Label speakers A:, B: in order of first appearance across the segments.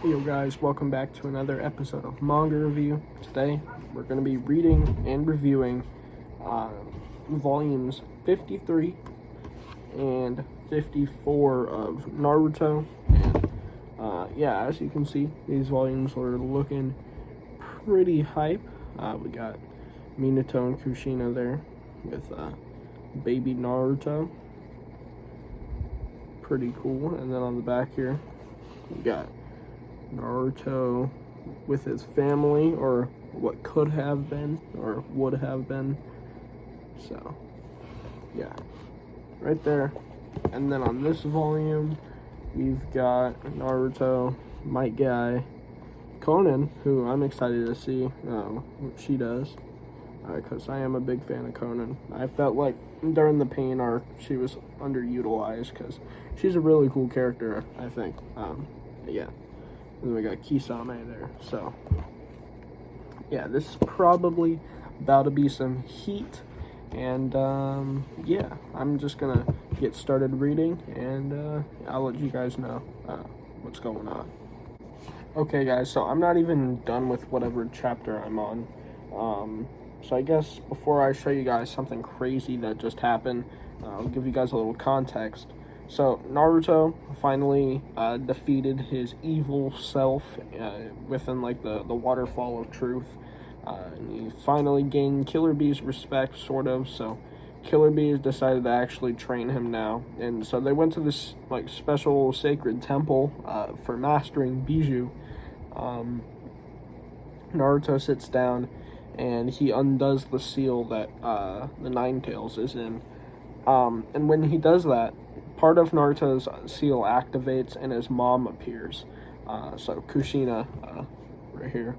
A: Hey yo guys, welcome back to another episode of Manga Review. Today we're going to be reading and reviewing volumes 53 and 54 of Naruto. And as you can see, these volumes are looking pretty hype. We got Minato and Kushina there with baby Naruto. Pretty cool. And then on the back here, we got Naruto with his family, or what could have been, or would have been. So, yeah, right there. And then on this volume, we've got Naruto, my guy, Conan, who I'm excited to see what she does, because I am a big fan of Conan. I felt like during the Pain arc, she was underutilized, because she's a really cool character, I think. And then we got Kisame there. So, yeah, this is probably about to be some heat. And, I'm just going to get started reading, and I'll let you guys know what's going on. Okay, guys, so I'm not even done with whatever chapter I'm on. So I guess before I show you guys something crazy that just happened, I'll give you guys a little context. So, Naruto finally defeated his evil self within, the Waterfall of Truth. And he finally gained Killer Bee's respect, sort of, so Killer Bee decided to actually train him now. And so they went to this, special sacred temple for mastering Bijou. Naruto sits down, and he undoes the seal that the Nine Tails is in. And when he does that, part of Naruto's seal activates and his mom appears. So Kushina, right here,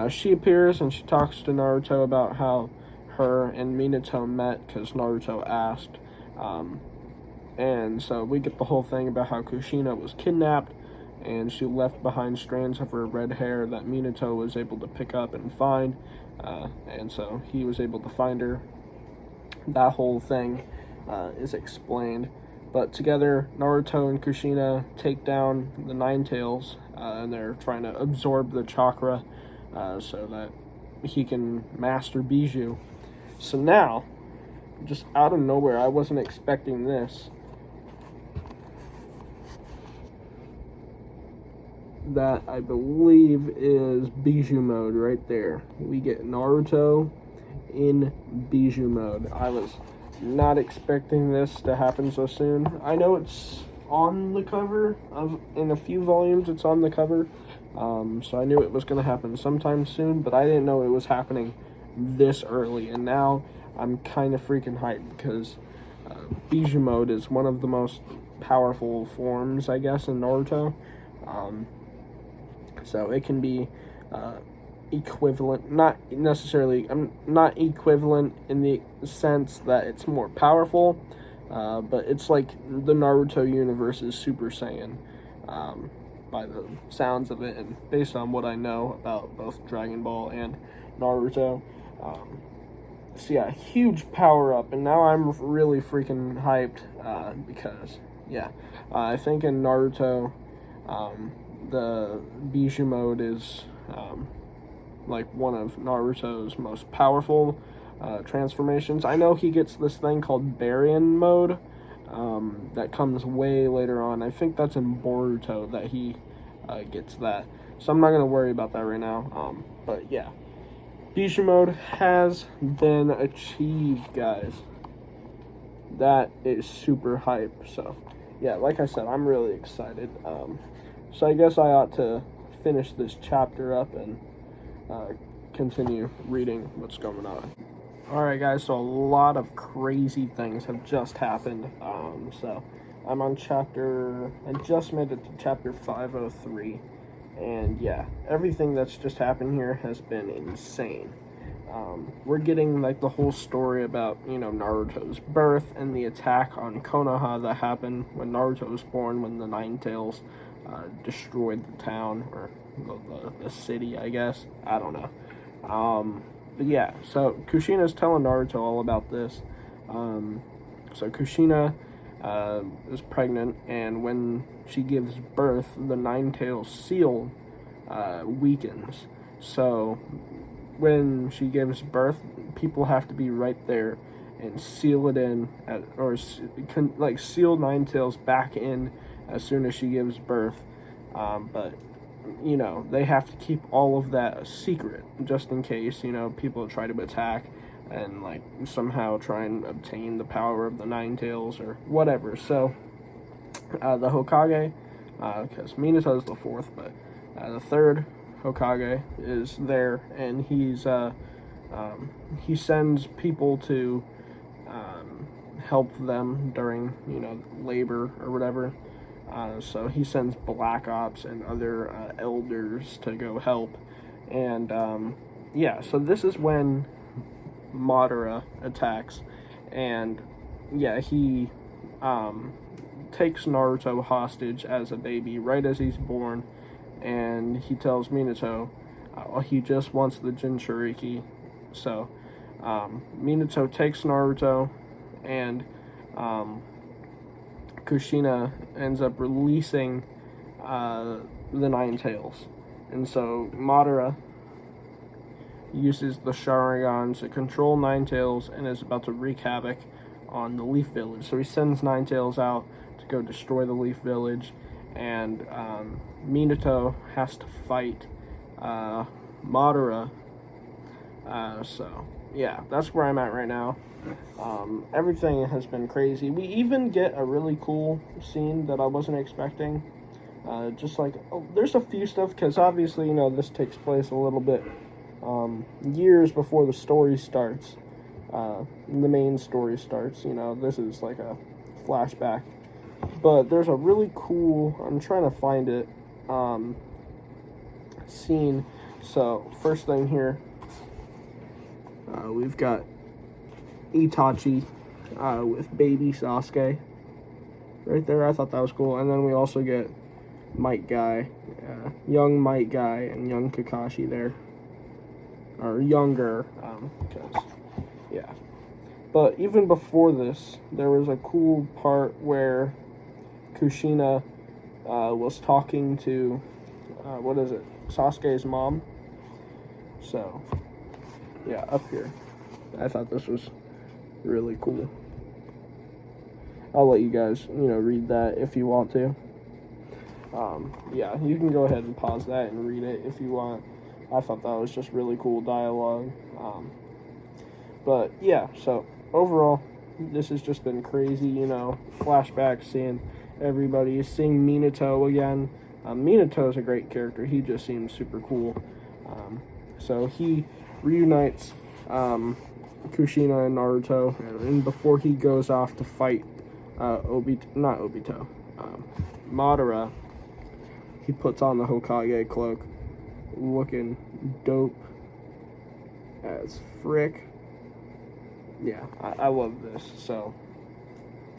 A: she appears and she talks to Naruto about how her and Minato met because Naruto asked. And so we get the whole thing about how Kushina was kidnapped and she left behind strands of her red hair that Minato was able to pick up and find. And so he was able to find her. That whole thing is explained. But together, Naruto and Kushina take down the Nine Tails, and they're trying to absorb the chakra so that he can master Bijou. So now, just out of nowhere, I wasn't expecting this, that I believe is Bijou mode right there. We get Naruto in Bijou mode. I was not expecting this to happen so soon. I know it's on the cover in a few volumes. It's on the cover, so I knew it was going to happen sometime soon, but I didn't know it was happening this early. And now I'm kind of freaking hyped because Bijou mode is one of the most powerful forms, I guess, in Naruto. So it can be equivalent, not necessarily, not equivalent in the sense that it's more powerful, but it's like the Naruto universe is Super Saiyan, by the sounds of it, and based on what I know about both Dragon Ball and Naruto. So yeah, huge power up, and now I'm really freaking hyped, because, I think in Naruto, the Bijou mode is, one of Naruto's most powerful transformations. I know he gets this thing called Baryon mode that comes way later on. I think that's in Boruto that he gets that. So I'm not going to worry about that right now. But yeah, Bijou mode has been achieved, guys. That is super hype. So yeah, like I said, I'm really excited. So I guess I ought to finish this chapter up and continue reading what's going on. Alright guys, so a lot of crazy things have just happened. So I'm on I just made it to chapter 503, and yeah, everything that's just happened here has been insane. We're getting the whole story about, Naruto's birth and the attack on Konoha that happened when Naruto was born, when the Nine Tails destroyed the town, or the city, I guess. I don't know. But yeah, so Kushina's telling Naruto all about this. So Kushina is pregnant, and when she gives birth, the Nine Tails seal weakens. So when she gives birth, people have to be right there and seal it in, seal Nine Tails back in as soon as she gives birth. But they have to keep all of that a secret, just in case, people try to attack and, somehow try and obtain the power of the Nine Tails or whatever. So, the Hokage, because Minato is the fourth, but the third Hokage is there, and he sends people to help them during, labor or whatever. So he sends Black Ops and other elders to go help. And, so this is when Madara attacks. And, he takes Naruto hostage as a baby right as he's born. And he tells Minato he just wants the Jinchuriki. So Minato takes Naruto, and Kushina ends up releasing the Nine Tails. And so Madara uses the Sharingan to control Nine Tails and is about to wreak havoc on the Leaf Village. So he sends Nine Tails out to go destroy the Leaf Village, and Minato has to fight Madara. That's where I'm at right now. Everything has been crazy. We even get a really cool scene that I wasn't expecting. There's a few stuff, because obviously, this takes place a little bit years before the story starts. The main story starts. This is like a flashback. But there's a really cool, I'm trying to find it, scene. So, first thing here, we've got Itachi with baby Sasuke right there. I thought that was cool. And then we also get Might Guy, young Might Guy, and young Kakashi there. Or younger, But even before this, there was a cool part where Kushina was talking to, Sasuke's mom. So, up here. I thought this was really cool. I'll let you guys, read that if you want to. You can go ahead and pause that and read it if you want. I thought that was just really cool dialogue. So overall, this has just been crazy, flashbacks, seeing everybody, seeing Minato again. Minato is a great character. He just seems super cool. So he reunites Kushina and Naruto, and before he goes off to fight Madara, he puts on the Hokage cloak, looking dope as frick. I love this. So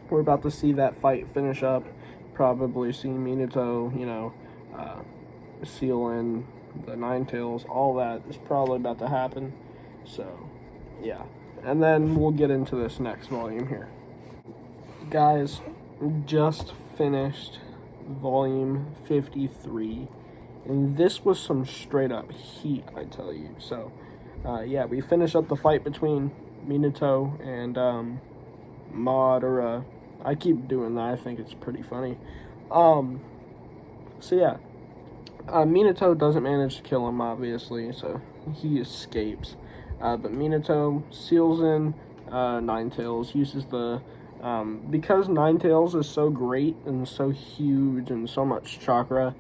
A: we're about to see that fight finish up. Probably see Minato, seal in the Nine Tails. All that is probably about to happen. So, and then we'll get into this next volume here. Guys, just finished volume 53, and this was some straight up heat, I tell you. So, we finish up the fight between Minato and Madara. I keep doing that. I think it's pretty funny. Minato doesn't manage to kill him, obviously, so he escapes. But Minato seals in Nine Tails, uses the... because Nine Tails is so great and so huge and so much chakra,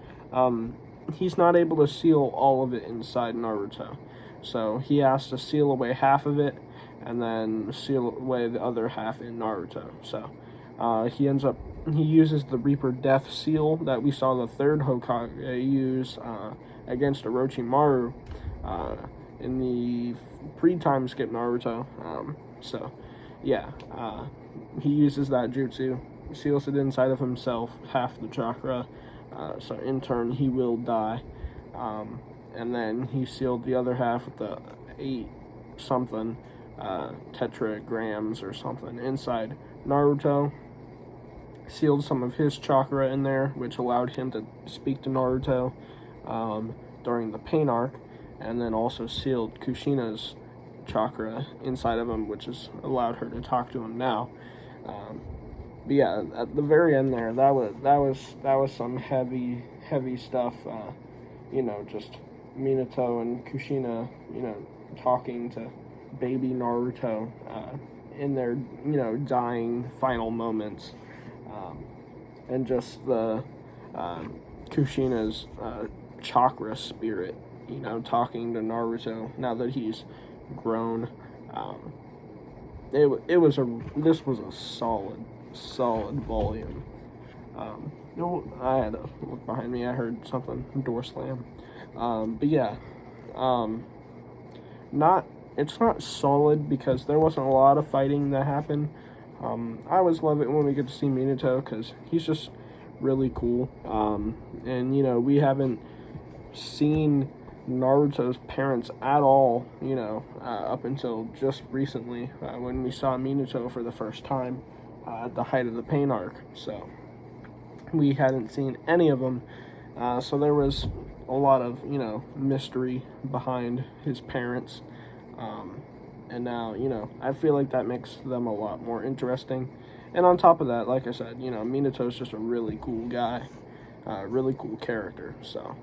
A: he's not able to seal all of it inside Naruto. So he has to seal away half of it and then seal away the other half in Naruto. So he uses the Reaper Death Seal that we saw the third Hokage use against Orochimaru in the pre-time skip Naruto. He uses that jutsu, seals it inside of himself, half the chakra, so in turn he will die. And then he sealed the other half with the 8-something tetragrams or something inside Naruto. Sealed some of his chakra in there, which allowed him to speak to Naruto. during the pain arc, and then also sealed Kushina's chakra inside of him, which has allowed her to talk to him now. But yeah, at the very end there, that was some heavy stuff. Just Minato and Kushina, talking to baby Naruto in their dying final moments, and just the Kushina's chakra spirit, talking to Naruto now that he's grown. This was a solid volume. I had to look behind me. I heard something, door slam. But yeah, it's not solid because there wasn't a lot of fighting that happened. I always love it when we get to see Minato because he's just really cool. And we haven't seen Naruto's parents at all, up until just recently when we saw Minato for the first time at the height of the pain arc. So we hadn't seen any of them. So there was a lot of, mystery behind his parents. And now, I feel like that makes them a lot more interesting. And on top of that, like I said, Minato's just a really cool guy, really cool character. So,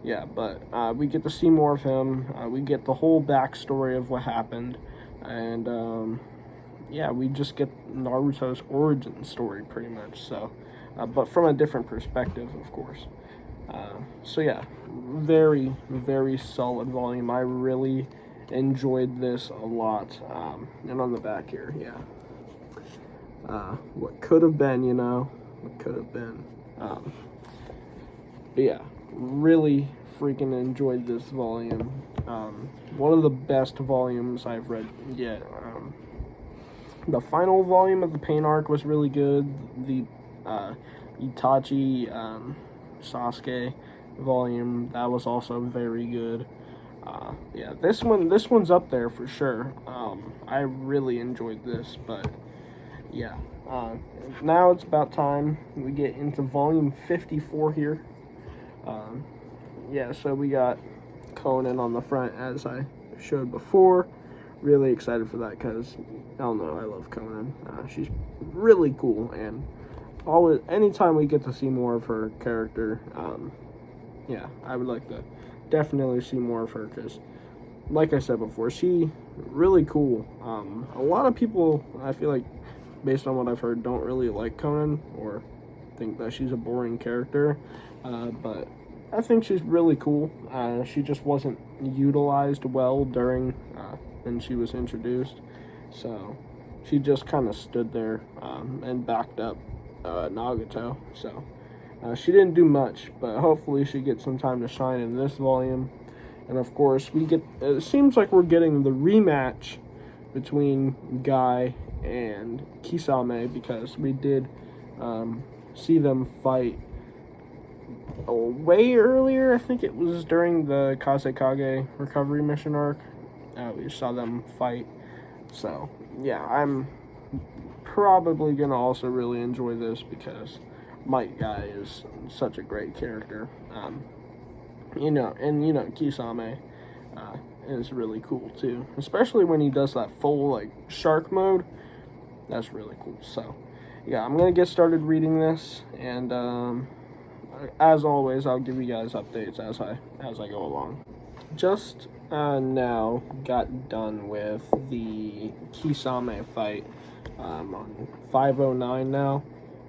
A: yeah, but we get to see more of him. We get the whole backstory of what happened. And, yeah, we just get Naruto's origin story pretty much. So, but from a different perspective, of course. So, yeah, very, very solid volume. I really enjoyed this a lot. And on the back here, yeah. What could have been, what could have been. But yeah, really freaking enjoyed this volume. One of the best volumes I've read yet. The final volume of the pain arc was really good. The Itachi Sasuke volume, that was also very good. Yeah, this one's up there for sure. I really enjoyed this, but yeah. Now it's about time we get into volume 54 here. Yeah, so we got Conan on the front, as I showed before. Really excited for that because, I don't know, I love Conan. She's really cool, and anytime we get to see more of her character, yeah, I would like to definitely see more of her because, like I said before, she really cool. A lot of people, I feel like, based on what I've heard, don't really like Conan or think that she's a boring character, but I think she's really cool. She just wasn't utilized well during when she was introduced, so she just kind of stood there and backed up Nagato. So she didn't do much, but hopefully she gets some time to shine in this volume. And of course, it seems like we're getting the rematch between Guy and Kisame, because we did see them fight way earlier. I think it was during the Kazekage recovery mission arc. We saw them fight. So, yeah, I'm probably going to also really enjoy this because Might Guy is such a great character. Kisame is really cool too, especially when he does that full shark mode. That's really cool. So yeah, I'm gonna get started reading this, and as always, I'll give you guys updates as I go along. Just now got done with the Kisame fight on 509 now,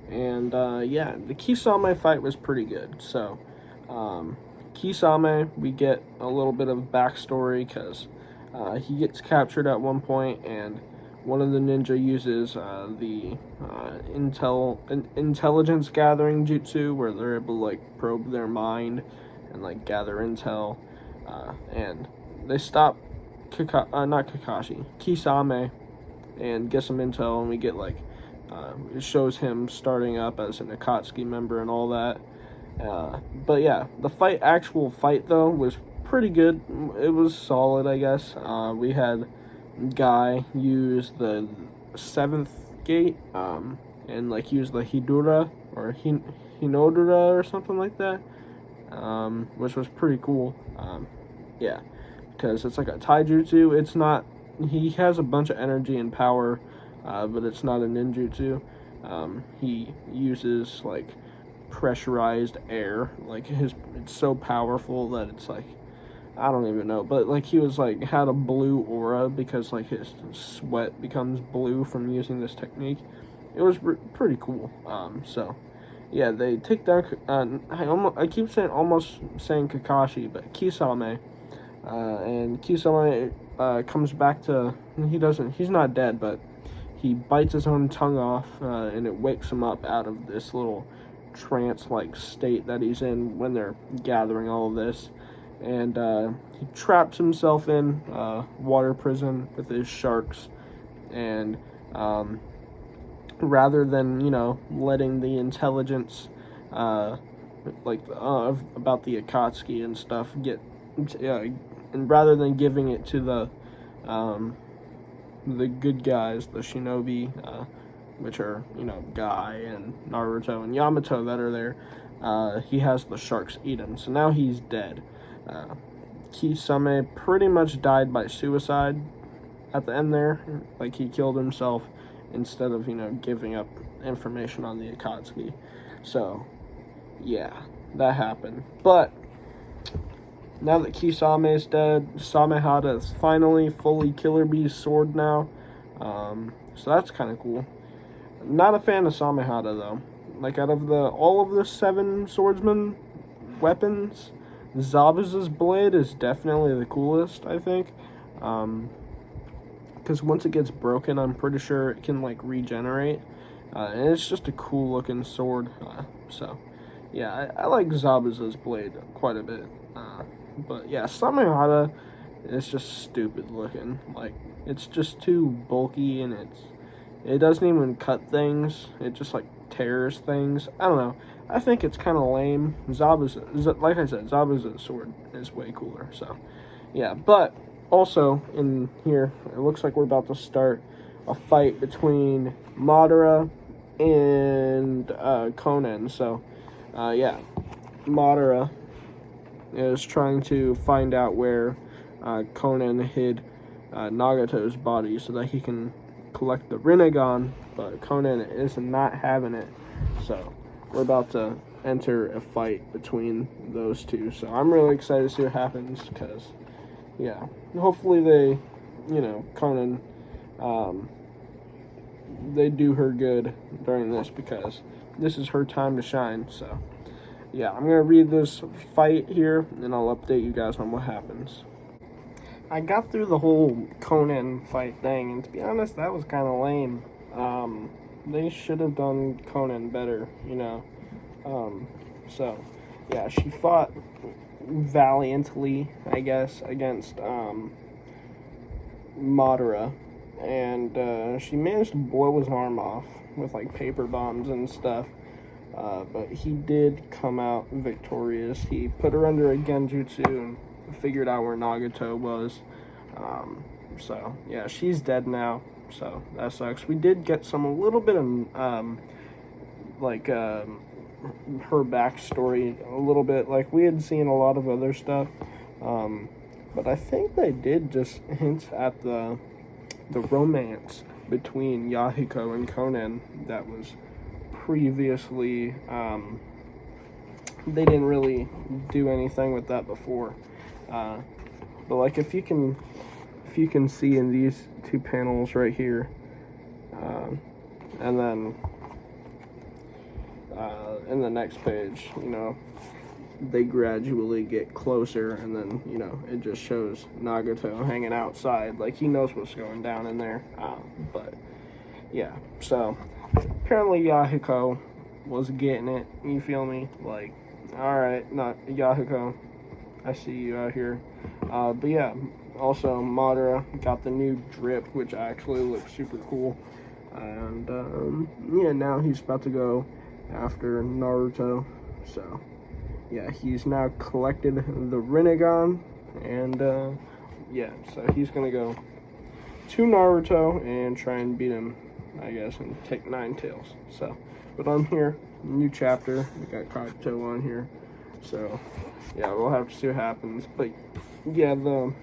A: and yeah, the Kisame fight was pretty good. So Kisame, we get a little bit of backstory because he gets captured at one point, and one of the ninja uses the intelligence gathering jutsu, where they're able to probe their mind and gather intel, and they stop Kisame and get some intel, and we get it shows him starting up as an Akatsuki member and all that. But yeah, the actual fight though was pretty good. It was solid, I guess. We had Guy use the 7th gate, and use the Hidura or Hinodura or something like that. which was pretty cool. Yeah, because it's like a taijutsu. It's not. He has a bunch of energy and power, but it's not a ninjutsu. He uses like pressurized air. Like it's so powerful that it's like I don't even know. But like he was like had a blue aura because like his sweat becomes blue from using this technique. It was pretty cool. So yeah, they take down. I keep saying Kakashi, but Kisame. And Kisame comes back to. He's not dead, but he bites his own tongue off, and it wakes him up out of this little trance-like state that he's in when they're gathering all of this. And he traps himself in water prison with his sharks, and rather than letting the intelligence about the Akatsuki and stuff and rather than giving it to the good guys, the shinobi, which are Guy and Naruto and Yamato that are there, he has the sharks eat him. So now he's dead. Kisame pretty much died by suicide at the end there. Like he killed himself instead of giving up information on the Akatsuki. So yeah, that happened. But now that Kisame is dead, Samehada is finally fully Killer Bee's sword now. So that's kind of cool. Not a fan of Samehada though. Like out of all of the 7 swordsman weapons, Zabuza's blade is definitely the coolest, I think. Because once it gets broken, I'm pretty sure it can like regenerate. And it's just a cool looking sword. So yeah, I like Zabuza's blade quite a bit. But yeah, Samehada is just stupid looking. Like it's just too bulky, and it doesn't even cut things. It just like tears things. I don't know. I think it's kind of lame. Like I said, Zabuza's sword is way cooler. So yeah, but also in here, it looks like we're about to start a fight between Madara and Conan. So yeah, Madara is trying to find out where Conan hid Nagato's body so that he can collect the Rinnegan, but Conan is not having it. So we're about to enter a fight between those two. So I'm really excited to see what happens because, yeah, hopefully they, Conan, they do her good during this because this is her time to shine. So yeah, I'm going to read this fight here, and I'll update you guys on what happens. I got through the whole Conan fight thing, and to be honest, that was kind of lame. They should have done Conan better, So, yeah, she fought valiantly, I guess, against Madara, and she managed to blow his arm off with, like, paper bombs and stuff. But he did come out victorious. He put her under a genjutsu and figured out where Nagato was. So yeah, she's dead now. So that sucks. We did get a little bit of her backstory a little bit. Like we had seen a lot of other stuff, but I think they did just hint at the romance between Yahiko and Conan that was previously. They didn't really do anything with that before, but like if you can see in these 2 panels right here, and then in the next page, they gradually get closer, and then it just shows Nagato hanging outside, like he knows what's going down in there. But yeah, so apparently Yahiko was getting it. You feel me? Like, all right, not Yahiko, I see you out here. But yeah, also Madara got the new drip, which actually looks super cool. And yeah, now he's about to go after Naruto. So yeah, he's now collected the Rinnegan, and yeah, so he's gonna go to Naruto and try and beat him, I guess, and take 9 tails. So, but I'm here, new chapter. We got Kaito on here. So, yeah, we'll have to see what happens. But yeah, the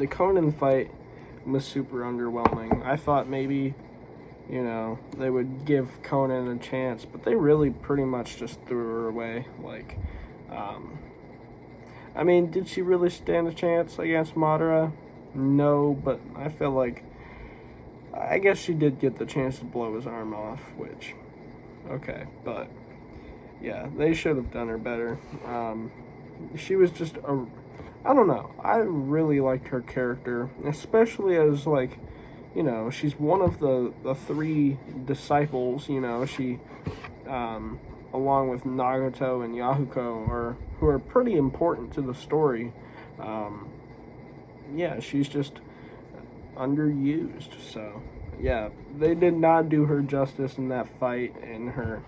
A: Conan fight was super underwhelming. I thought maybe, you know, they would give Conan a chance, but they really pretty much just threw her away. Like, I mean, did she really stand a chance against Madara? No, but I feel like, I guess she did get the chance to blow his arm off, which, okay, but yeah, they should have done her better. She was just I don't know, I really liked her character, especially as, like, you know, she's one of the three disciples, you know, she, along with Nagato and Yahuko, who are pretty important to the story. Yeah, she's just underused, so, yeah, they did not do her justice in that fight in her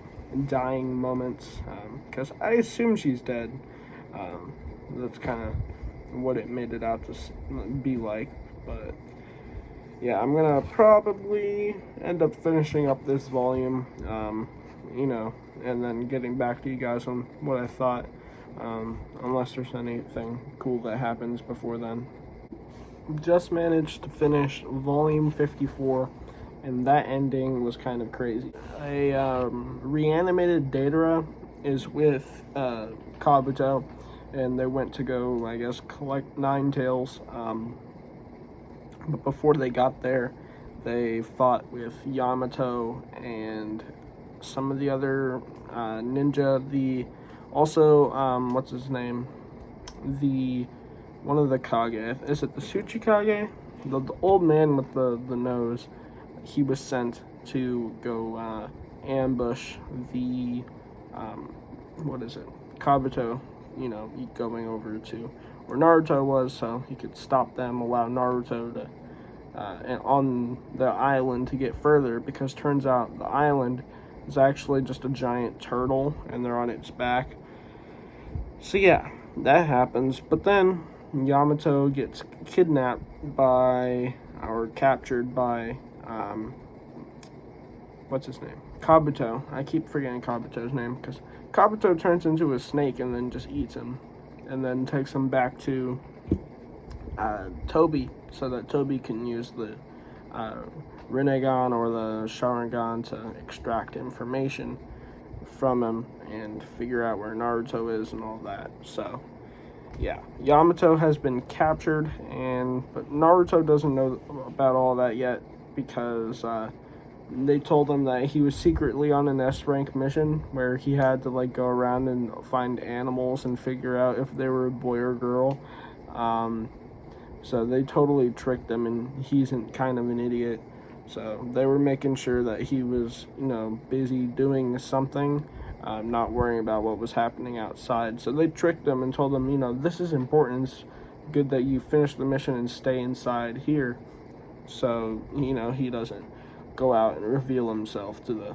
A: dying moments, because I assume she's dead. That's kind of what it made it out to be like, but yeah, I'm gonna probably end up finishing up this volume, you know, and then getting back to you guys on what I thought, unless there's anything cool that happens before then. Just managed to finish volume 54, and that ending was kind of crazy. A reanimated Datara is with Kabuto, and they went to go, I guess, collect Nine Tails. But before they got there, they fought with Yamato and some of the other ninja. What's his name? One of the Kage. Is it the Tsuchikage? The old man with the nose. He was sent to go ambush the, Kabuto, you know, going over to where Naruto was, so he could stop them, allow Naruto to, on the island to get further, because turns out the island is actually just a giant turtle, and they're on its back. So yeah, that happens, but then Yamato gets kidnapped by, or captured by, what's his name? Kabuto. I keep forgetting Kabuto's name, because Kabuto turns into a snake and then just eats him, and then takes him back to Toby, so that Toby can use the Rinnegan or the Sharingan to extract information from him and figure out where Naruto is and all that. So yeah, Yamato has been captured, but Naruto doesn't know about all that yet, because they told him that he was secretly on an S-rank mission where he had to, like, go around and find animals and figure out if they were a boy or girl. So they totally tricked him, and he's kind of an idiot. So they were making sure that he was, you know, busy doing something, not worrying about what was happening outside. So they tricked him and told him, you know, this is important. It's good that you finish the mission and stay inside here, so, you know, he doesn't go out and reveal himself to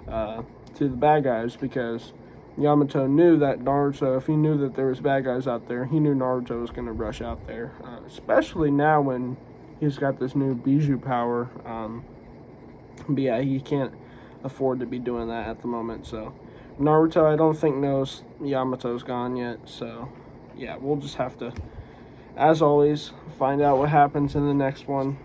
A: the bad guys, because Yamato knew that Naruto, if he knew that there was bad guys out there, he knew Naruto was going to rush out there, especially now when he's got this new Bijou power. But yeah, he can't afford to be doing that at the moment. So Naruto, I don't think, knows Yamato's gone yet, so yeah, we'll just have to, as always, find out what happens in the next one.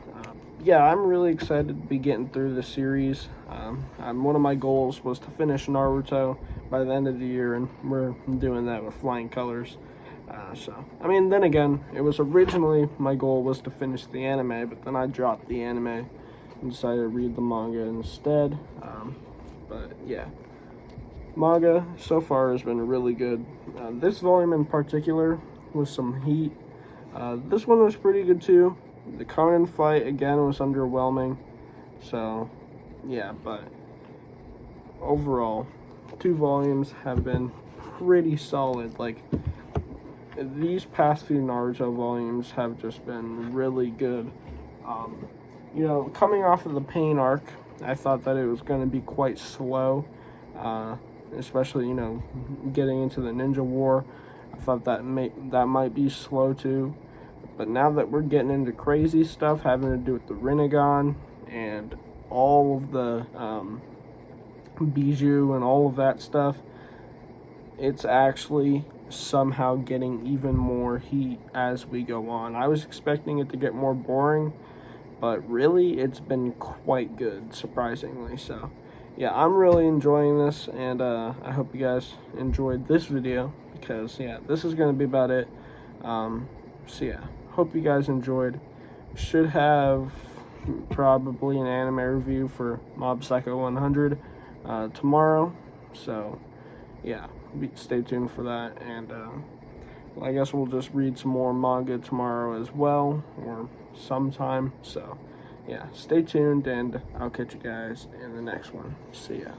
A: Yeah, I'm really excited to be getting through the series. One of my goals was to finish Naruto by the end of the year, and we're doing that with flying colors. So, I mean, then again, it was originally, my goal was to finish the anime, but then I dropped the anime and decided to read the manga instead. But yeah, manga so far has been really good. This volume in particular was some heat. This one was pretty good too. The Conan fight, again, was underwhelming. So, yeah, but overall, 2 volumes have been pretty solid. Like, these past few Naruto volumes have just been really good. You know, coming off of the Pain arc, I thought that it was going to be quite slow, especially, you know, getting into the Ninja War. I thought that might be slow too. But now that we're getting into crazy stuff having to do with the Rinnegan and all of the Bijou and all of that stuff, it's actually somehow getting even more heat as we go on. I was expecting it to get more boring, but really it's been quite good, surprisingly. So yeah, I'm really enjoying this, and I hope you guys enjoyed this video, because yeah, this is going to be about it. So yeah, hope you guys enjoyed. Should have probably an anime review for Mob Psycho 100 tomorrow, so yeah, stay tuned for that. And I guess we'll just read some more manga tomorrow as well, or sometime. So yeah, stay tuned, and I'll catch you guys in the next one. See ya.